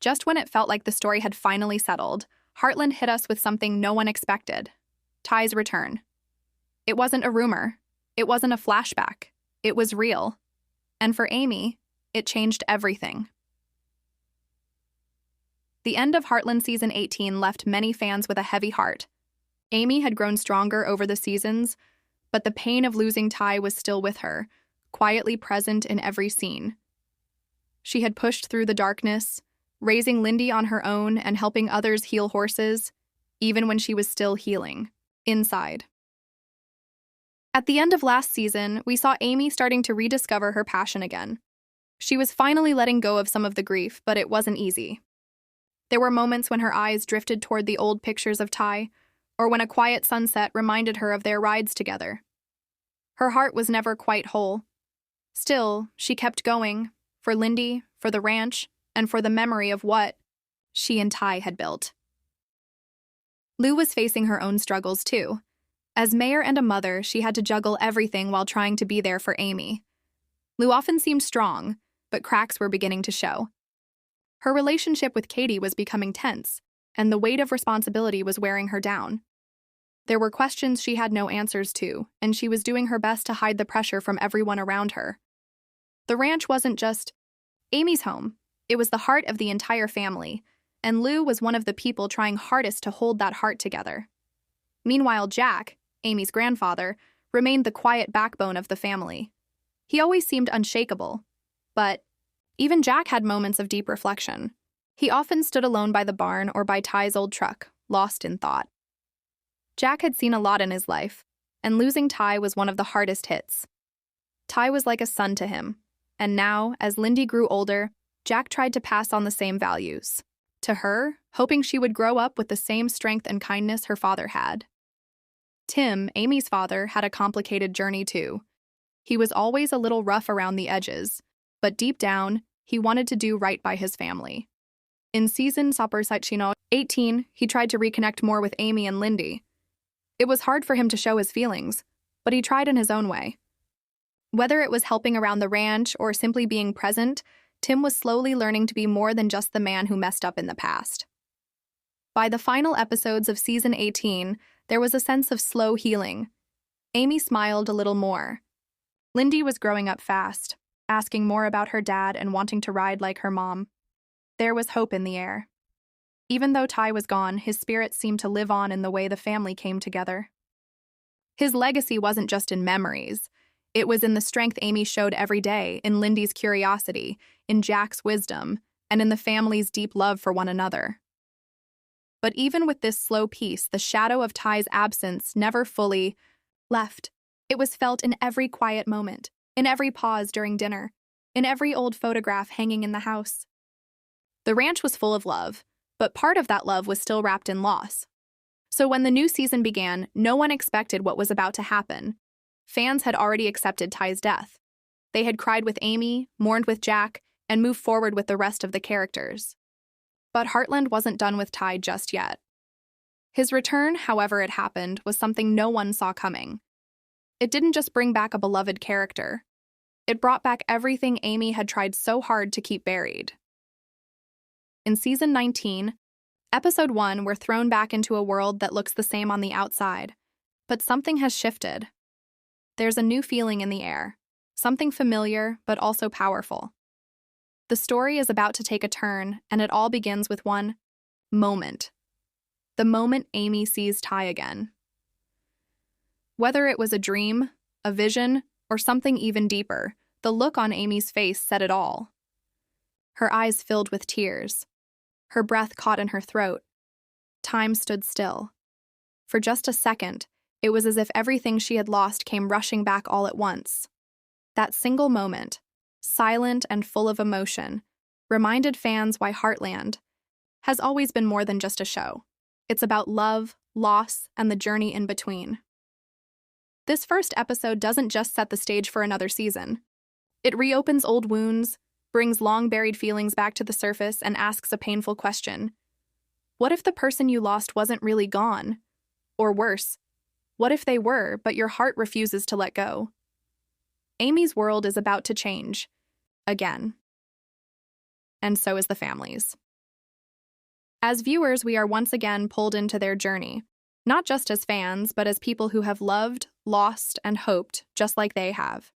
Just when it felt like the story had finally settled, Heartland hit us with something no one expected: Ty's return. It wasn't a rumor. It wasn't a flashback. It was real. And for Amy, it changed everything. The end of Heartland Season 18 left many fans with a heavy heart. Amy had grown stronger over the seasons, but the pain of losing Ty was still with her, quietly present in every scene. She had pushed through the darkness, raising Lindy on her own and helping others heal horses, even when she was still healing, inside. At the end of last season, we saw Amy starting to rediscover her passion again. She was finally letting go of some of the grief, but it wasn't easy. There were moments when her eyes drifted toward the old pictures of Ty, or when a quiet sunset reminded her of their rides together. Her heart was never quite whole. Still, she kept going, for Lindy, for the ranch, and for the memory of what she and Ty had built. Lou was facing her own struggles too. As mayor and a mother, she had to juggle everything while trying to be there for Amy. Lou often seemed strong, but cracks were beginning to show. Her relationship with Katie was becoming tense, and the weight of responsibility was wearing her down. There were questions she had no answers to, and she was doing her best to hide the pressure from everyone around her. The ranch wasn't just Amy's home. It was the heart of the entire family, and Lou was one of the people trying hardest to hold that heart together. Meanwhile, Jack, Amy's grandfather, remained the quiet backbone of the family. He always seemed unshakable, but even Jack had moments of deep reflection. He often stood alone by the barn or by Ty's old truck, lost in thought. Jack had seen a lot in his life, and losing Ty was one of the hardest hits. Ty was like a son to him, and now, as Lindy grew older, Jack tried to pass on the same values to her, hoping she would grow up with the same strength and kindness her father had. Tim, Amy's father, had a complicated journey too. He was always a little rough around the edges, but deep down, he wanted to do right by his family. In season 18, he tried to reconnect more with Amy and Lindy. It was hard for him to show his feelings, but he tried in his own way. Whether it was helping around the ranch or simply being present, Tim was slowly learning to be more than just the man who messed up in the past. By the final episodes of Season 18, there was a sense of slow healing. Amy smiled a little more. Lindy was growing up fast, asking more about her dad and wanting to ride like her mom. There was hope in the air. Even though Ty was gone, his spirit seemed to live on in the way the family came together. His legacy wasn't just in memories. It was in the strength Amy showed every day, in Lindy's curiosity, in Jack's wisdom, and in the family's deep love for one another. But even with this slow peace, the shadow of Ty's absence never fully left. It was felt in every quiet moment, in every pause during dinner, in every old photograph hanging in the house. The ranch was full of love, but part of that love was still wrapped in loss. So when the new season began, no one expected what was about to happen. Fans had already accepted Ty's death. They had cried with Amy, mourned with Jack, and moved forward with the rest of the characters. But Heartland wasn't done with Ty just yet. His return, however it happened, was something no one saw coming. It didn't just bring back a beloved character. It brought back everything Amy had tried so hard to keep buried. In Season 19, Episode 1, we're thrown back into a world that looks the same on the outside. But something has shifted. There's a new feeling in the air, something familiar but also powerful. The story is about to take a turn, and it all begins with one moment. The moment Amy sees Ty again. Whether it was a dream, a vision, or something even deeper, the look on Amy's face said it all. Her eyes filled with tears. Her breath caught in her throat. Time stood still. For just a second, it was as if everything she had lost came rushing back all at once. That single moment, silent and full of emotion, reminded fans why Heartland has always been more than just a show. It's about love, loss, and the journey in between. This first episode doesn't just set the stage for another season. It reopens old wounds, brings long-buried feelings back to the surface, and asks a painful question. What if the person you lost wasn't really gone? Or worse, what if they were, but your heart refuses to let go? Amy's world is about to change. Again. And so is the family's. As viewers, we are once again pulled into their journey, not just as fans, but as people who have loved, lost, and hoped just like they have.